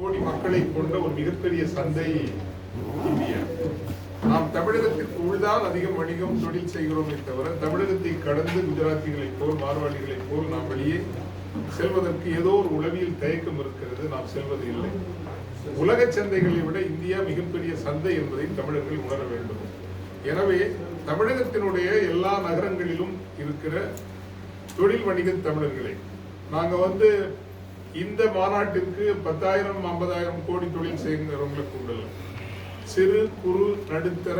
கோடி மக்களை கொண்ட ஒரு மிகப்பெரிய சந்தை இந்தியா. நாம் தமிழகத்திற்கு உள்தான் அதிகம் வணிகம் தொழில் செய்கிறோமே தவிர தமிழகத்தை கடந்து குஜராத்திகளைப் போல் மார்வாடிகளைப் போல் நாம் வெளியே செல்வதற்கு ஏதோ ஒரு உளவியல் தயக்கம் இருக்கிறது. நாம் செல்வது இல்லை. உலக சந்தைகளை விட இந்தியா மிகப்பெரிய சந்தை என்பதை தமிழர்கள் உணர வேண்டும். எனவே தமிழகத்தினுடைய எல்லா நகரங்களிலும் இருக்கிற தொழில் வணிக தமிழர்களை நாங்க இந்த மாநாட்டிற்கு 10,000 50,000 கோடி தொழில் செய்கிறவங்களுக்கு உண்டல்ல, சிறு குறு நடுத்தர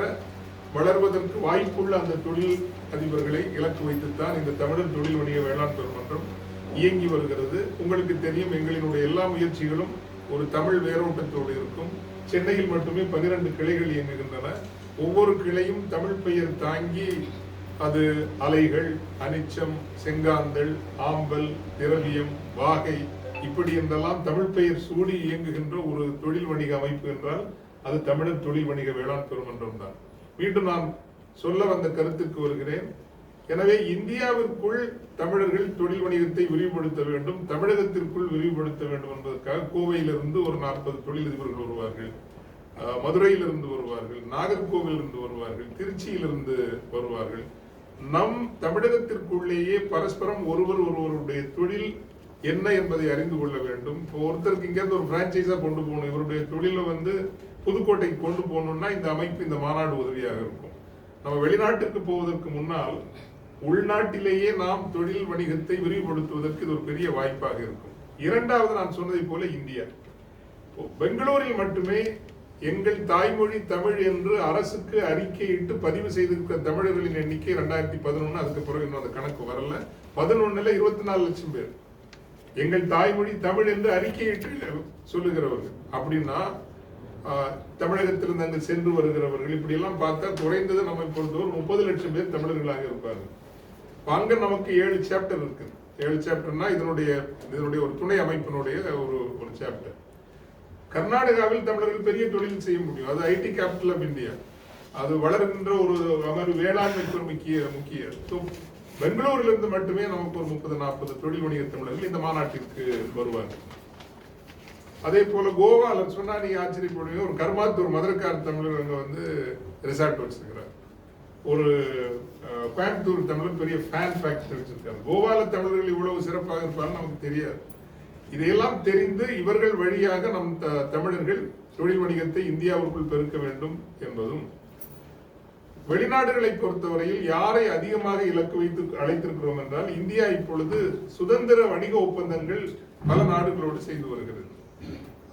வளர்வதற்கு வாய்ப்புள்ள அந்த தொழில் அதிபர்களை இலக்கு வைத்துத்தான் இந்த தமிழர் தொழில் வணிக வேளாண் பெருமன்றம் இயங்கி வருகிறது. உங்களுக்கு தெரியும், எங்களினுடைய எல்லா முயற்சிகளும் ஒரு தமிழ் வேரோட்டத்தோடு இருக்கும். சென்னையில் மட்டுமே 12 கிளைகள் இயங்குகின்றன. ஒவ்வொரு கிளையும் தமிழ் பெயர் தாங்கி அது அலைகள், அனிச்சம், செங்காந்தல், ஆம்பல், திரவியம், வாகை இப்படி என்றெல்லாம் தமிழ் பெயர் சூடி இயங்குகின்ற ஒரு தொழில் வணிக அமைப்பு என்றால் அது தமிழர் தொழில் வணிக வேளாண் பெருமன்றம் தான். மீண்டும் நான் சொல்ல வந்த கருத்துக்கு வருகிறேன். எனவே இந்தியாவிற்குள் தமிழர்கள் தொழில் வணிகத்தை விரிவுபடுத்த வேண்டும், தமிழகத்திற்குள் விரிவுபடுத்த வேண்டும் என்பதற்காக கோவையிலிருந்து ஒரு 40 தொழிலதிபர்கள் வருவார்கள், மதுரையிலிருந்து வருவார்கள், நாகர்கோவிலிருந்து வருவார்கள், திருச்சியிலிருந்து வருவார்கள். நம் தமிழகத்திற்குள்ளேயே பரஸ்பரம் ஒருவருடைய தொழில் என்ன என்பதை அறிந்து கொள்ள வேண்டும். இப்போ ஒருத்தருக்கு இங்கிருந்து ஒரு பிரான்ச்சைஸா கொண்டு போகணும், இவருடைய தொழிலை புதுக்கோட்டைக்கு கொண்டு போகணும்னா இந்த அமைப்பு, இந்த மாநாடு உதவியாக இருக்கும். நம்ம வெளிநாட்டுக்கு போவதற்கு முன்னால் உள்நாட்டிலேயே நாம் தொழில் வணிகத்தை விரிவுபடுத்துவதற்கு இது ஒரு பெரிய வாய்ப்பாக இருக்கும். இரண்டாவது, நான் சொன்னதை போல இந்தியா பெங்களூரில் மட்டுமே எங்கள் தாய்மொழி தமிழ் என்று அரசுக்கு அறிக்கையிட்டு பதிவு செய்திருக்கிற தமிழர்களின் எண்ணிக்கை 2011. அதுக்கு பிறகு இன்னும் அந்த கணக்கு வரல. 11ல் 24 லட்சம் பேர் எங்கள் தாய்மொழி தமிழ் என்று அறிக்கையிட்டு சொல்லுகிறவர்கள். அப்படின்னா தமிழகத்திலிருந்து அங்கு சென்று வருகிறவர்கள் இப்படி எல்லாம் பார்த்தா குறைந்தது நம்மை பொறுத்தவரை 30 லட்சம் பேர் தமிழர்களாக இருப்பார்கள். அங்க நமக்கு 7 சாப்டர் இருக்கு. 7 சாப்டர்னா இதனுடைய ஒரு துணை அமைப்பினுடைய ஒரு சாப்டர். கர்நாடகாவில் தமிழர்கள் பெரிய தொழில் செய்ய முடியும். அது ஐடி கேபிட்டல் ஆஃப் இந்தியா. அது வளர்கின்ற ஒரு வேளாண்மைக்கு ஒரு முக்கிய. பெங்களூரில் இருந்து மட்டுமே நமக்கு ஒரு 30-40 தொழில் வணிக தமிழர்கள் இந்த மாநாட்டிற்கு வருவார்கள். அதே போல கோவால சொன்னா நீங்க ஆச்சரியப்படுவீங்க, ஒரு கர்மாத்தூர் மதுரக்கார தமிழர் அங்க ரிசார்ட் வச்சிருக்கிறார். ஒரு கோயம்புத்தூர் தமிழர் பெரிய ஃபேன் ஃபேக்டரி வச்சிருக்காரு. கோவால தமிழர்கள் இவ்வளவு சிறப்பாக இருப்பார்கள் நமக்கு தெரியாது. இதையெல்லாம் தெரிந்து இவர்கள் வழியாக நம் தமிழர்கள் தொழில் வணிகத்தை இந்தியாவுக்குள் பெருக்க வேண்டும் என்பதும், வெளிநாடுகளை பொறுத்தவரையில் யாரை அதிகமாக இலக்கு வைத்து அழைத்திருக்கிறோம் என்றால், இந்தியா இப்பொழுது சுதந்திர வணிக ஒப்பந்தங்கள் பல நாடுகளோடு செய்து வருகிறது.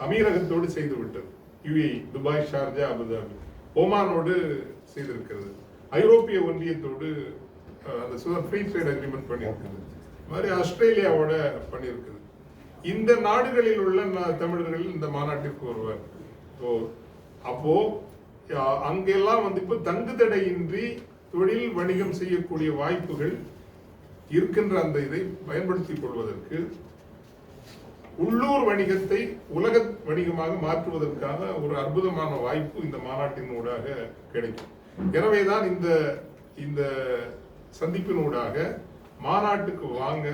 அமீரகத்தோடு செய்து விட்டது, UAE, துபாய், ஷார்ஜா, அபுதாபி. ஓமானோடு செய்திருக்கிறது. ஐரோப்பிய ஒன்றியத்தோடு அந்த ஃப்ரீ ட்ரேட் அக்ரிமெண்ட் பண்ணியிருக்கிறது. மாதிரி ஆஸ்திரேலியாவோட பண்ணியிருக்கிறது. இந்த நாடுகளில் உள்ள தமிழர்கள் இந்த மாநாட்டிற்கு வருவார். அப்போ அங்கெல்லாம் இப்ப தங்கு தடையின்றி தொழில் வணிகம் செய்யக்கூடிய வாய்ப்புகள் இருக்கின்ற அந்த இதை பயன்படுத்திக் கொள்வதற்கு, உள்ளூர் வணிகத்தை உலக வணிகமாக மாற்றுவதற்கான ஒரு அற்புதமான வாய்ப்பு இந்த மாநாட்டினூடாக கிடைக்கும். எனவேதான் இந்த சந்திப்பினூடாக மாநாட்டுக்கு வாங்க,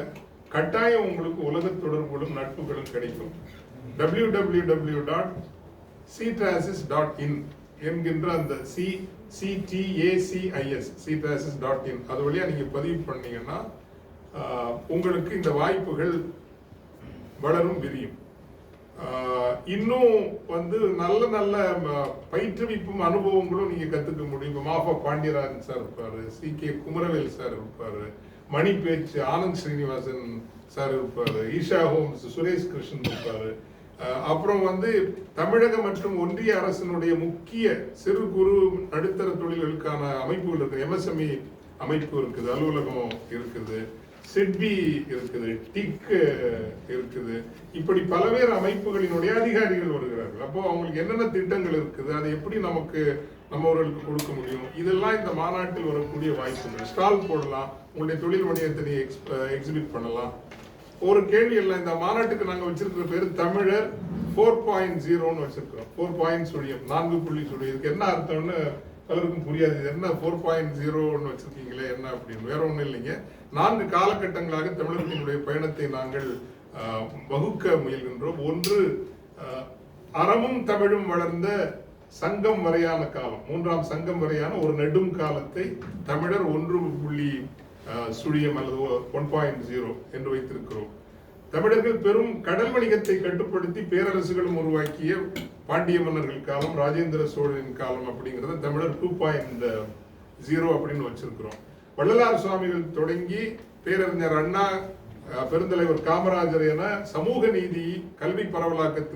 கட்டாயம் உங்களுக்கு உலக தொடர்புகளும் நட்புகளும் கிடைக்கும். www.ctrasis.in என்கின்ற அந்த CTACIS ctrasis.in அது வழியா நீங்க பதிவு பண்ணீங்கன்னா உங்களுக்கு இந்த வாய்ப்புகள் வளரும், விரியும். இன்னும் நல்ல பயிற்றுவிப்பும் அனுபவங்களும் நீங்க கத்துக்க முடியும். மாஃபா பாண்டியராஜன் சார் இருப்பாரு, CK குமரவேல் சார் இருப்பாரு, மணி பேச்சு ஆனந்த் ஸ்ரீனிவாசன் சார் இருப்பாரு, ஈஷா ஹோம்ஸ் சுரேஷ் கிருஷ்ணன் இருப்பாரு. அப்புறம் தமிழக மற்றும் ஒன்றிய அரசினுடைய முக்கிய சிறு குறு நடுத்தர தொழில்களுக்கான அமைப்புகள் இருக்கு. MSME அமைப்பு இருக்குது, அலுவலகம் இருக்குது, சிட்பி இருக்குது, டிக் இருக்குது. இப்படி பல்வேறு அமைப்புகளினுடைய அதிகாரிகள் வருகிறார்கள். அப்போ அவங்களுக்கு என்னென்ன திட்டங்கள் இருக்குது, அதை எப்படி நம்மவர்களுக்கு கொடுக்க முடியும், இதெல்லாம் இந்த மாநாட்டில் வரக்கூடிய வாய்ப்புகள். ஸ்டால் போடலாம், உங்களுடைய தொழில் வணிகத்தை எக்ஸிபிட் பண்ணலாம். ஒரு கேள்வி எல்லாம், இந்த மாநாட்டுக்கு நாங்கள் வச்சிருக்கிற பேர் தமிழர் 4.0 வச்சிருக்கிறோம். 4 பாயிண்ட் சுழியம், 4 புள்ளி சுழியம். இதுக்கு என்ன அர்த்தம்னு பலருக்கும் புரியாது. இது என்ன 4.0 வச்சிருக்கீங்களே என்ன அப்படின்னு. வேற ஒன்றும் இல்லைங்க. 4 காலகட்டங்களாக தமிழர்களுடைய பயணத்தை நாங்கள் வகுக்க முயல்கின்றோம். ஒன்று அறமும் தமிழும் வளர்ந்த சங்கம் வரையான காலம், 3ஆம் சங்கம் வரையான ஒரு நெடும் காலத்தை தமிழர் 1.0 அல்லது 1.0 என்று வைத்திருக்கிறோம். தமிழர்கள் பெரும் கடல் வணிகத்தை கட்டுப்படுத்தி பேரரசுகளும் உருவாக்கிய பாண்டிய மன்னர்கள் காலம், ராஜேந்திர சோழனின் காலம் அப்படிங்கிறத தமிழர் 2.0 அப்படின்னு வச்சிருக்கிறோம். வள்ளலார் சுவாமிகள் தொடங்கி பேரறிஞர் அண்ணா, பெருந்தலைவர் காமராஜர் என சமூக நீதி, கல்வி பரவலாக்கத்தில்